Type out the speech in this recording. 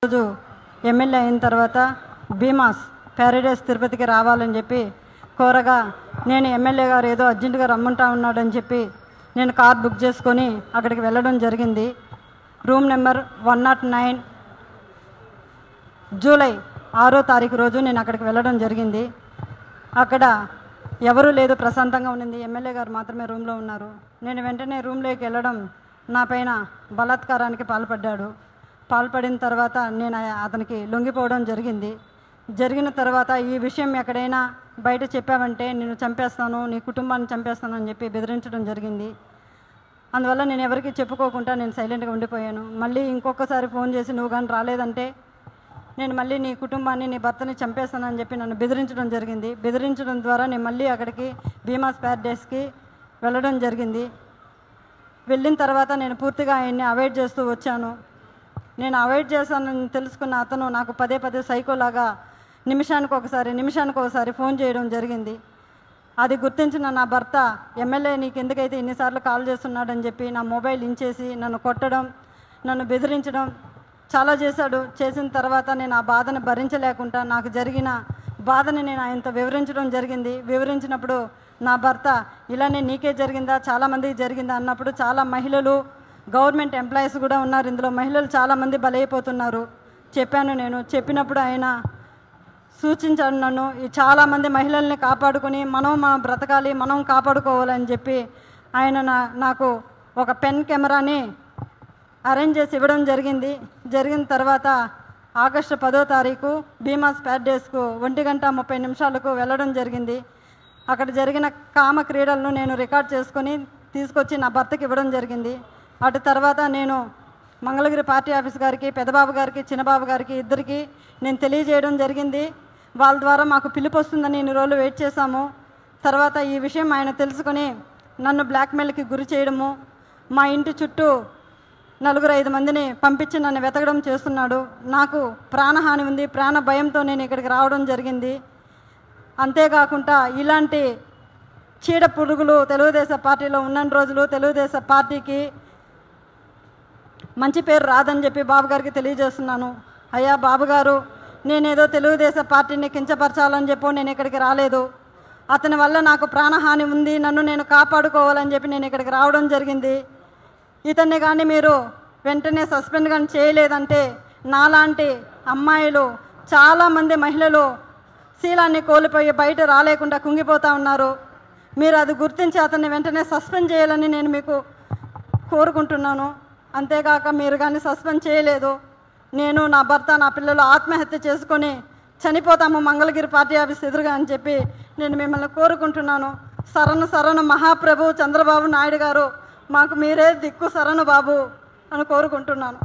రోజు ఎమ్మెల్యే అయిన తర్వాత భీమాస్ ప్యారడైస్ తిరుపతికి రావాలని చెప్పి కోరగా నేను ఎమ్మెల్యే గారు ఏదో అర్జెంటుగా రమ్మంటా ఉన్నాడని చెప్పి నేను కార్ బుక్ చేసుకొని అక్కడికి వెళ్ళడం జరిగింది. రూమ్ నెంబర్ 109 జూలై 6వ తారీఖు రోజు నేను అక్కడికి వెళ్ళడం జరిగింది. అక్కడ ఎవరూ లేదు, ప్రశాంతంగా ఉండింది. ఎమ్మెల్యే గారు మాత్రమే రూమ్లో ఉన్నారు. నేను వెంటనే రూమ్లోకి వెళ్ళడం నా పైన బలాత్కారానికి పాల్పడిన తర్వాత నేను అతనికి లొంగిపోవడం జరిగింది. జరిగిన తర్వాత ఈ విషయం ఎక్కడైనా బయట చెప్పావంటే నేను చంపేస్తాను, నీ కుటుంబాన్ని చంపేస్తాను అని చెప్పి బెదిరించడం జరిగింది. అందువల్ల నేను ఎవరికి చెప్పుకోకుండా నేను సైలెంట్గా ఉండిపోయాను. మళ్ళీ ఇంకొకసారి ఫోన్ చేసి నువ్వు కానీ రాలేదంటే నేను మళ్ళీ నీ కుటుంబాన్ని, నీ భర్తని చంపేస్తానని చెప్పి నన్ను బెదిరించడం జరిగింది. బెదిరించడం ద్వారా నేను మళ్ళీ అక్కడికి భీమాస్ ప్యారడైస్కి వెళ్ళడం జరిగింది. వెళ్ళిన తర్వాత నేను పూర్తిగా ఆయన్ని అవాయిడ్ చేస్తూ వచ్చాను. నేను అవాయిడ్ చేశానని తెలుసుకున్న అతను నాకు పదే సైకోలాగా నిమిషానికి ఒకసారి ఫోన్ చేయడం జరిగింది. అది గుర్తించిన నా భర్త, ఎమ్మెల్యే నీకు ఎందుకైతే ఇన్నిసార్లు కాల్ చేస్తున్నాడని చెప్పి నా మొబైల్ ఇంచేసి నన్ను కొట్టడం, నన్ను బెదిరించడం చాలా చేశాడు. చేసిన తర్వాత నేను ఆ బాధను భరించలేకుండా నాకు జరిగిన బాధని నేను ఆయనతో వివరించడం జరిగింది. వివరించినప్పుడు నా భర్త ఇలానే నీకే జరిగిందా, చాలామందికి జరిగిందా అన్నప్పుడు చాలా మహిళలు, గవర్నమెంట్ ఎంప్లాయీస్ కూడా ఉన్నారు, ఇందులో మహిళలు చాలామంది బలైపోతున్నారు నేను చెప్పినప్పుడు ఆయన సూచించాడు నన్ను ఈ చాలామంది మహిళల్ని కాపాడుకొని మనం బ్రతకాలి, మనం కాపాడుకోవాలని చెప్పి ఆయన నాకు ఒక పెన్ కెమెరాని అరేంజ్ చేసి ఇవ్వడం జరిగిన తర్వాత ఆగస్టు 10వ తారీఖు భీమాస్ ప్యారడైస్కు 1:30 వెళ్ళడం జరిగింది. అక్కడ జరిగిన కామ క్రీడలను నేను రికార్డ్ చేసుకొని తీసుకొచ్చి నా భర్తకి ఇవ్వడం జరిగింది. అటు తర్వాత నేను మంగళగిరి పార్టీ ఆఫీస్ గారికి, పెద్దబాబు గారికి, చిన్నబాబు గారికి ఇద్దరికి నేను తెలియజేయడం జరిగింది. వాళ్ళ ద్వారా మాకు పిలుపు వస్తుందని ఇన్ని రోజులు వెయిట్ చేశాము. తర్వాత ఈ విషయం ఆయన తెలుసుకొని నన్ను బ్లాక్మెయిల్కి గురి చేయడము, మా ఇంటి చుట్టూ 4-5 మందిని పంపించి నన్ను వెతకడం చేస్తున్నాడు. నాకు ప్రాణహాని ఉంది, ప్రాణ భయంతో నేను ఇక్కడికి రావడం జరిగింది. అంతేకాకుండా ఇలాంటి చీడ పురుగులు తెలుగుదేశం పార్టీలో ఉన్న రోజులు తెలుగుదేశం పార్టీకి మంచి పేరు రాదని చెప్పి బాబు గారికి తెలియజేస్తున్నాను. అయ్యా బాబుగారు, నేనేదో తెలుగుదేశం పార్టీని కించపరచాలని చెప్పి నేను ఇక్కడికి రాలేదు. అతని వల్ల నాకు ప్రాణహాని ఉంది, నన్ను నేను కాపాడుకోవాలని చెప్పి నేను ఇక్కడికి రావడం జరిగింది. ఇతన్ని కానీ మీరు వెంటనే సస్పెండ్ కానీ చేయలేదంటే నాలాంటి అమ్మాయిలు చాలామంది మహిళలు శీలాన్ని కోల్పోయి బయట రాలేకుండా కుంగిపోతూ ఉన్నారు. మీరు అది గుర్తించి అతన్ని వెంటనే సస్పెండ్ చేయాలని నేను మీకు కోరుకుంటున్నాను. అంతేగాక మీరు కానీ సస్పెండ్ చేయలేదు, నేను, నా భర్త, నా పిల్లలు ఆత్మహత్య చేసుకొని చనిపోతాము మంగళగిరి పార్టీ ఆఫీస్ ఎదురుగా అని చెప్పి నేను మిమ్మల్ని కోరుకుంటున్నాను. శరణు మహాప్రభు చంద్రబాబు నాయుడు గారు, మాకు మీరే దిక్కు శరణు బాబు అని కోరుకుంటున్నాను.